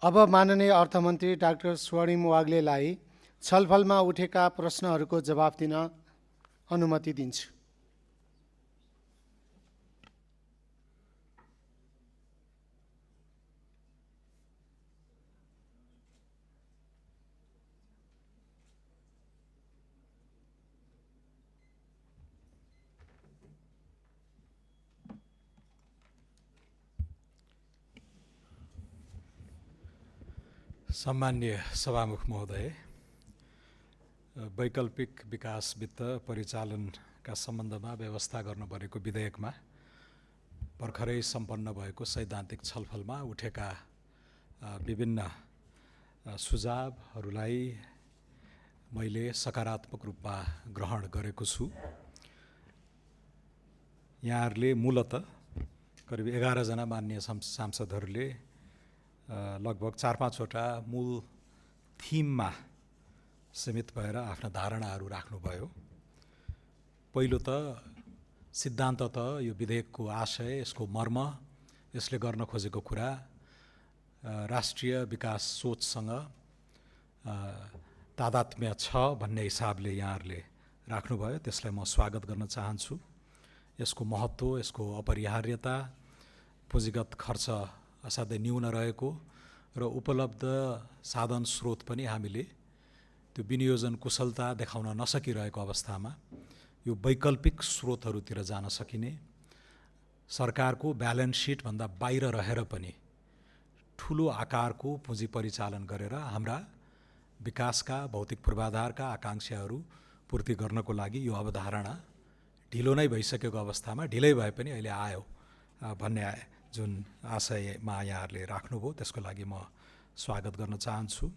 अब माननीय अर्थमन्त्री डाक्टर स्वर्णिम वाग्लेलाई छलफलमा उठेका प्रश्नहरूको जवाफ दिन अनुमति दिन्छु। सम्मान्य सभामुख महोदय, वैकल्पिक विकास वित्त परिचालनका सम्बन्धमा व्यवस्था गर्नुपर्नेको विधेयकमा भर्खरै सम्पन्न भएको सैद्धान्तिक छलफलमा उठेका विभिन्न सुझावहरूलाई मैले सकारात्मक रूपमा ग्रहण गरेको छु। यहाँहरूले मूलतः करिब 11 जना माननीय सांसदहरूले लगभग 4-5वटा मूल थिममा सीमित भएर आफ्ना धारणाहरू राख्नुभयो। पहिलो त सिद्धान्ततः यो विधेयकको आशय, यसको मर्म, यसले गर्न खोजेको कुरा राष्ट्रिय विकास सोचसँग तादात्म्य छ भन्ने हिसाबले यहाँहरूले राख्नुभयो। त्यसलाई म स्वागत गर्न चाहन्छु। यसको महत्त्व, यसको अपरिहार्यता, पुँजीगत खर्च असाध्यै न्यून रहेको र उपलब्ध साधन स्रोत पनि हामीले त्यो विनियोजन कुशलता देखाउन नसकिरहेको अवस्थामा यो वैकल्पिक स्रोतहरूतिर जान सकिने, सरकारको ब्यालेन्स सिटभन्दा बाहिर रहेर पनि ठुलो आकारको पुँजी परिचालन गरेर हाम्रा विकासका भौतिक पूर्वाधारका आकाङ्क्षाहरू पूर्ति गर्नको लागि यो अवधारणा ढिलो नै भइसकेको अवस्थामा ढिलै भए पनि अहिले आयो भन्ने जुन आशयमा यहाँहरूले राख्नुभयो, त्यसको लागि म स्वागत गर्न चाहन्छु।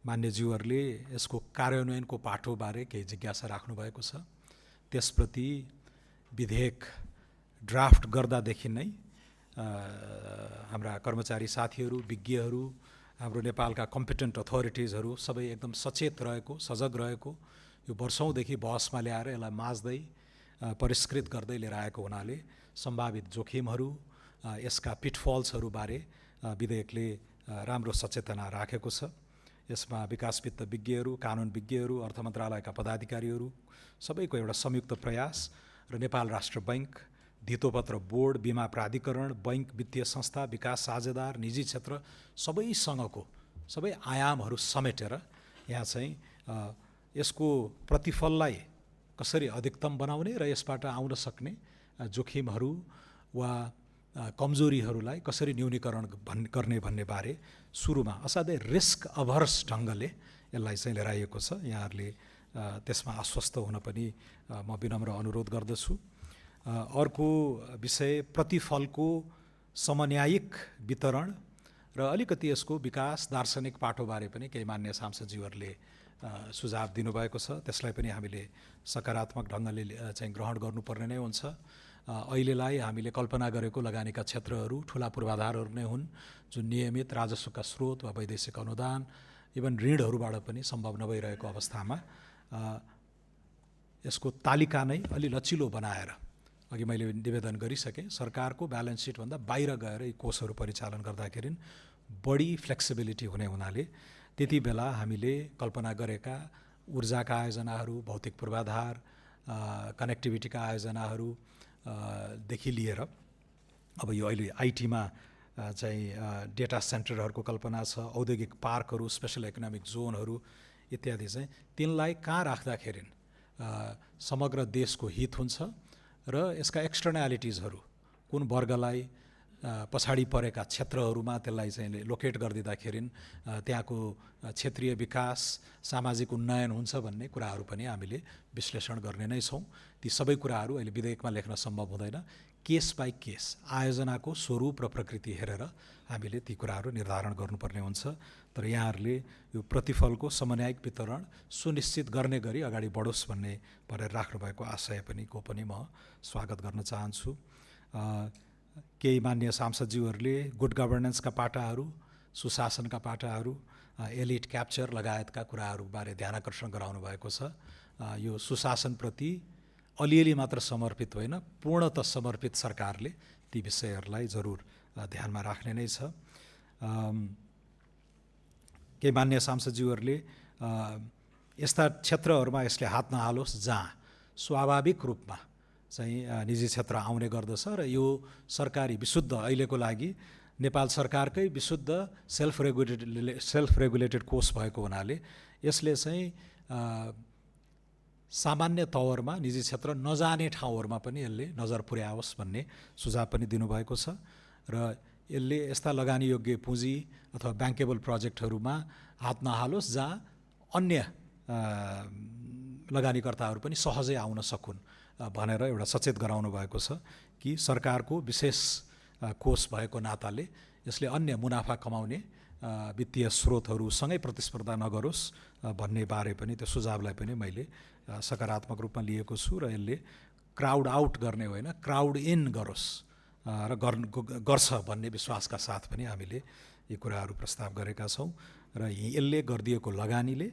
मान्यज्यूहरूले यसको कार्यान्वयनको पाटोबारे केही जिज्ञासा राख्नुभएको छ। त्यसप्रति विधेयक ड्राफ्ट गर्दादेखि नै हाम्रा कर्मचारी साथीहरू, विज्ञहरू, हाम्रो नेपालका कम्पिटेन्ट अथोरिटिजहरू सबै एकदम सचेत रहेको, सजग रहेको, यो वर्षौँदेखि बहसमा ल्याएर यसलाई माझ्दै परिष्कृत गर्दै लिएर आएको हुनाले सम्भावित जोखिमहरू, यसका पिटफल्सहरूबारे विधेयकले राम्रो सचेतना राखेको छ। यसमा विकास वित्त विज्ञहरू, कानुन विज्ञहरू, अर्थ मन्त्रालयका पदाधिकारीहरू सबैको एउटा संयुक्त प्रयास र नेपाल राष्ट्र बैङ्क, धितोपत्र बोर्ड, बिमा प्राधिकरण, बैङ्क, वित्तीय संस्था, विकास साझेदार, निजी क्षेत्र सबैसँगको सबै आयामहरू समेटेर यहाँ चाहिँ यसको प्रतिफललाई कसरी अधिकतम बनाउने र यसबाट आउन सक्ने जोखिमहरू वा कमजोरीहरूलाई कसरी न्यूनीकरण गर्ने भन्ने बारे सुरुमा असाध्यै रिस्क अभर्स ढङ्गले यसलाई चाहिँ लिएर आइएको छ। यहाँहरूले त्यसमा आश्वस्त हुन पनि म विनम्र अनुरोध गर्दछु। अर्को विषय प्रतिफलको समन्यायिक वितरण र अलिकति यसको विकास दार्शनिक पाटोबारे पनि केही मान्य सांसदज्यूहरूले सुझाव दिनुभएको छ। त्यसलाई पनि हामीले सकारात्मक ढङ्गले चाहिँ ग्रहण गर्नुपर्ने नै हुन्छ। अहिलेलाई हामीले कल्पना गरेको लगानीका क्षेत्रहरू ठुला पूर्वाधारहरू नै हुन्, जुन नियमित राजस्वका स्रोत वा वैदेशिक अनुदान, इभन ऋणहरूबाट पनि सम्भव नभइरहेको अवस्थामा यसको तालिका नै अलि लचिलो बनाएर, अघि मैले निवेदन गरिसकेँ, सरकारको ब्यालेन्स सिटभन्दा बाहिर गएर यी कोषहरू परिचालन गर्दाखेरि बढी फ्लेक्सिबिलिटी हुने हुनाले त्यति बेला हामीले कल्पना गरेका ऊर्जाका आयोजनाहरू, भौतिक पूर्वाधार, कनेक्टिभिटीका आयोजनाहरू देखि लिएर अब यो अहिले आइटीमा चाहिँ डेटा सेन्टरहरूको कल्पना छ, औद्योगिक पार्कहरू, स्पेसल इकोनोमिक जोनहरू इत्यादि चाहिँ तिनलाई कहाँ राख्दाखेरि समग्र देशको हित हुन्छ र यसका एक्सटर्नालिटिजहरू कुन वर्गलाई पछाडि परेका क्षेत्रहरूमा त्यसलाई चाहिँ लोकेट गरिदिँदाखेरि त्यहाँको क्षेत्रीय विकास, सामाजिक उन्नयन हुन्छ भन्ने कुराहरू पनि हामीले विश्लेषण गर्ने नै छौँ। ती सबै कुराहरू अहिले विधेयकमा लेख्न सम्भव हुँदैन। केस बाई केस आयोजनाको स्वरूप र प्रकृति हेरेर हामीले ती कुराहरू निर्धारण गर्नुपर्ने हुन्छ। तर यहाँहरूले यो प्रतिफलको समन्यायिक वितरण सुनिश्चित गर्ने गरी अगाडि बढोस् भन्ने भनेर राख्नुभएको आशय पनि म स्वागत गर्न चाहन्छु। केही मान्य सांसदज्यूहरूले गुड गभर्नेन्सका पाटाहरू, सुशासनका पाटाहरू, एलिट क्याप्चर लगायतका कुराहरूबारे ध्यानकर्षण गराउनु भएको छ। यो सुशासनप्रति अलिअलि मात्र समर्पित होइन, पूर्णतः समर्पित सरकारले ती विषयहरूलाई जरुर ध्यानमा राख्ने नै छ। केही मान्य सांसदज्यूहरूले यस्ता क्षेत्रहरूमा यसले हात नहालोस् जहाँ स्वाभाविक रूपमा चाहिँ निजी क्षेत्र आउने गर्दछ र यो सरकारी विशुद्ध अहिलेको लागि नेपाल सरकारकै विशुद्ध सेल्फ रेगुलेटेड कोष भएको हुनाले यसले चाहिँ सामान्य तवरमा निजी क्षेत्र नजाने ठाउँहरूमा पनि यसले नजर पुर्याओस् भन्ने सुझाव पनि दिनुभएको छ र यसले यस्ता लगानीयोग्य पुँजी अथवा ब्याङ्केबल प्रोजेक्टहरूमा हात नहालोस् जहाँ अन्य लगानीकर्ताहरू पनि सहजै आउन सकुन् भनेर एउटा सचेत गराउनु भएको छ कि सरकारको विशेष कोष भएको नाताले यसले अन्य मुनाफा कमाउने वित्तीय स्रोतहरूसँगै प्रतिस्पर्धा नगरोस् भन्ने बारे पनि त्यो सुझावलाई पनि मैले सकारात्मक रूपमा लिएको छु र यसले क्राउड आउट गर्ने होइन क्राउड इन गरोस् र गर्छ भन्ने विश्वासका साथ पनि हामीले यी कुराहरू प्रस्ताव गरेका छौँ र यसले गरिदिएको लगानीले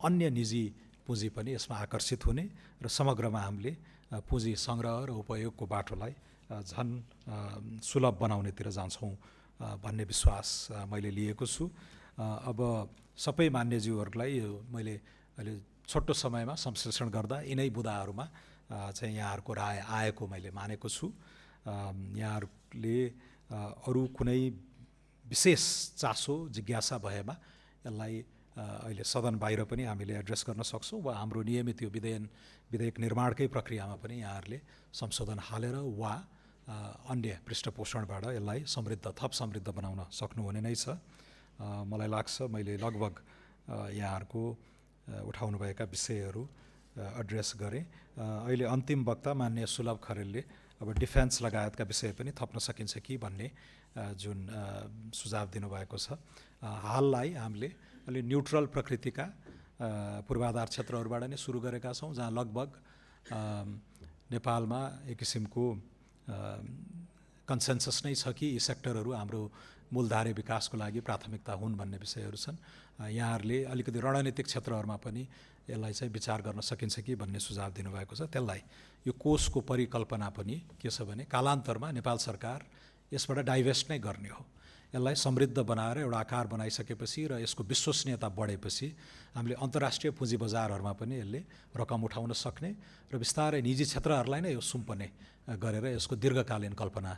अन्य निजी पुँजी पनि यसमा आकर्षित हुने र समग्रमा हामीले पुँजी सङ्ग्रह र उपयोगको बाटोलाई झन् सुलभ बनाउनेतिर जान्छौँ भन्ने विश्वास मैले लिएको छु। अब सबै मान्यज्यूहरूलाई मैले अहिले छोटो समयमा संश्लेषण गर्दा यिनै बुदाहरूमा चाहिँ यहाँहरूको राय आएको मैले मानेको छु। यहाँहरूले अरू कुनै विशेष चासो जिज्ञासा भएमा यसलाई अहिले सदन बाहिर पनि हामीले एड्रेस गर्न सक्छौँ वा हाम्रो नियमित यो विधेयक निर्माणकै प्रक्रियामा पनि यहाँहरूले संशोधन हालेर वा अन्य पृष्ठपोषणबाट यसलाई थप समृद्ध बनाउन सक्नुहुने नै छ। मलाई लाग्छ मैले लगभग यहाँहरूको उठाउनुभएका विषयहरू एड्रेस गरेँ। अहिले अन्तिम वक्ता मान्य सुलभ खरेलले अब डिफेन्स लगायतका विषय पनि थप्न सकिन्छ कि भन्ने जुन सुझाव दिनुभएको छ। हाललाई हामीले अलि न्युट्रल प्रकृतिका पूर्वाधार क्षेत्रहरूबाट नै सुरु गरेका छौँ जहाँ लगभग नेपालमा एक किसिमको कन्सेन्सस नै छ कि यी सेक्टरहरू हाम्रो मूलधारे विकासको लागि प्राथमिकता हुन् भन्ने विषयहरू छन्। यहाँहरूले अलिकति रणनीतिक क्षेत्रहरूमा पनि यसलाई चाहिँ विचार गर्न सकिन्छ कि भन्ने सुझाव दिनुभएको छ। त्यसलाई यो कोषको परिकल्पना पनि के छ भने कालान्तरमा नेपाल सरकार यसबाट डाइभेस्ट नै गर्ने हो। यसलाई समृद्ध बनाएर एउटा आकार बनाइसकेपछि र यसको विश्वसनीयता बढेपछि हामीले अन्तर्राष्ट्रिय पुँजी बजारहरूमा पनि यसले रकम उठाउन सक्ने र बिस्तारै निजी क्षेत्रहरूलाई नै यो सुम्पने गरेर यसको दीर्घकालीन कल्पना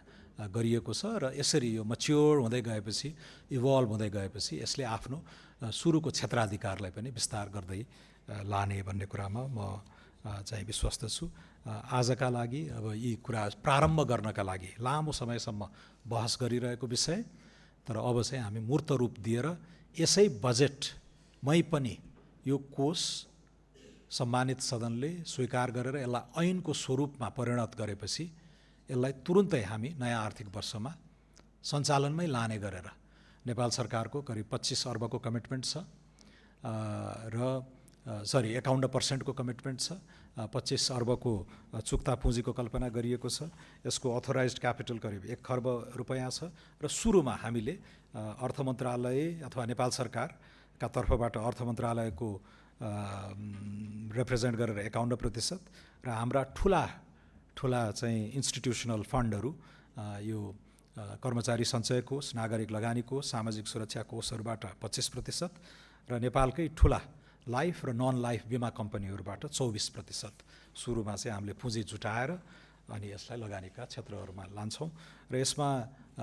गरिएको छ र यसरी यो मच्योर हुँदै गएपछि इभल्भ हुँदै गएपछि यसले आफ्नो सुरुको क्षेत्राधिकारलाई पनि विस्तार गर्दै लाने भन्ने कुरामा म चाहिँ विश्वस्त छु। आजका लागि अब यी कुरा प्रारम्भ गर्नका लागि लामो समयसम्म बहस गरिरहेको विषय, तर अब चाहिँ हामी मूर्त रूप दिएर यसै बजेटमै पनि यो कोष सम्मानित सदनले स्वीकार गरेर यसलाई ऐनको स्वरूपमा परिणत गरेपछि यसलाई तुरुन्तै हामी नयाँ आर्थिक वर्षमा सञ्चालनमै लाने गरेर नेपाल सरकारको करिब 25 अर्बको कमिटमेन्ट छ र 51% को कमिटमेन्ट छ। 25 अर्बको चुक्ता पुँजीको कल्पना गरिएको छ। यसको अथोराइज्ड क्यापिटल करिब 1 खर्ब रुपैयाँ छ र सुरुमा हामीले अर्थ मन्त्रालय अथवा नेपाल सरकारका तर्फबाट अर्थ मन्त्रालयको रिप्रेजेन्ट गरेर 51% र हाम्रा ठुला चाहिँ इन्स्टिट्युसनल फन्डहरू यो कर्मचारी सञ्चय कोष, नागरिक लगानी कोष, सामाजिक सुरक्षा कोषहरूबाट 25% र नेपालकै ठुला लाइफ र नन लाइफ बिमा कम्पनीहरूबाट 24% सुरुमा चाहिँ हामीले पुँजी जुटाएर अनि यसलाई लगानीका क्षेत्रहरूमा लान्छौँ र यसमा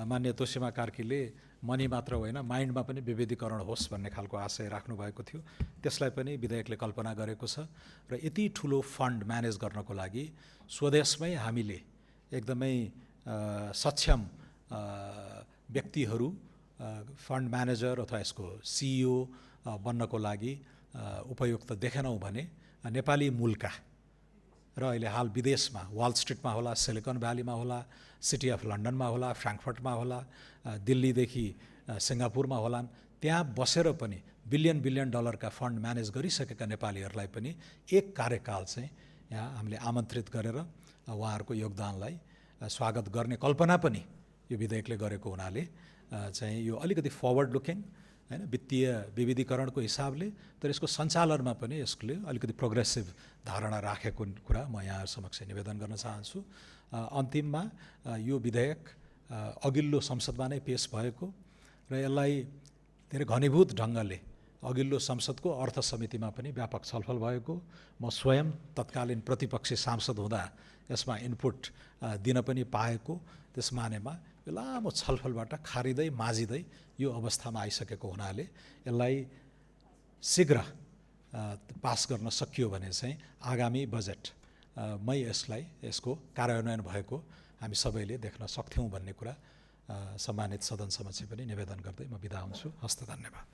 मान्य तोसीमा कार्कीले मनी मात्र होइन माइन्डमा पनि विविधीकरण होस् भन्ने खालको आशय राख्नु भएको थियो। त्यसलाई पनि विधेयकले कल्पना गरेको छ र यति ठुलो फन्ड म्यानेज गर्नको लागि स्वदेशमै हामीले एकदमै सक्षम व्यक्तिहरू फन्ड म्यानेजर अथवा यसको सिइओ बन्नको लागि उपयुक्त देखेनौँ भने नेपाली मूलका र अहिले हाल विदेशमा वाल स्ट्रिटमा होला, सिलिकन भ्यालीमा होला, सिटी अफ लन्डनमा होला, फ्राङ्कफर्टमा होला, दिल्लीदेखि सिङ्गापुरमा होलान्, त्यहाँ बसेर पनि बिलियन डलरका फन्ड म्यानेज गरिसकेका नेपालीहरूलाई पनि एक कार्यकाल चाहिँ यहाँ हामीले आमन्त्रित गरेर उहाँहरूको योगदानलाई स्वागत गर्ने कल्पना पनि यो विधेयकले गरेको हुनाले चाहिँ यो अलिकति फरवर्ड लुकिङ हैन वित्तीय विविधीकरणको हिसाबले, तर यसको सञ्चालनमा पनि यसले अलिकति प्रोग्रेसिभ धारणा राखेको कुरा म यहाँ समक्ष निवेदन गर्न चाहन्छु। अन्तिममा यो विधेयक अघिल्लो संसदमा नै पेश भएको र यसलाई धेरै घनीभूत ढङ्गले अघिल्लो संसदको अर्थ समितिमा पनि व्यापक छलफल भएको, म स्वयं तत्कालीन प्रतिपक्षी सांसद हुँदा यसमा इनपुट दिन पनि पाएको, त्यस मानेमा यो लामो छलफलबाट खारिँदै माझिँदै यो अवस्थामा आइसकेको हुनाले यसलाई शीघ्र पास गर्न सकियो भने चाहिँ आगामी बजेट मै यसको कार्यान्वयन भएको हामी सबैले देख्न सक्थ्यौँ भन्ने कुरा सम्मानित सदन समक्ष पनि निवेदन गर्दै म बिदा हुन्छु। हस्त धन्यवाद।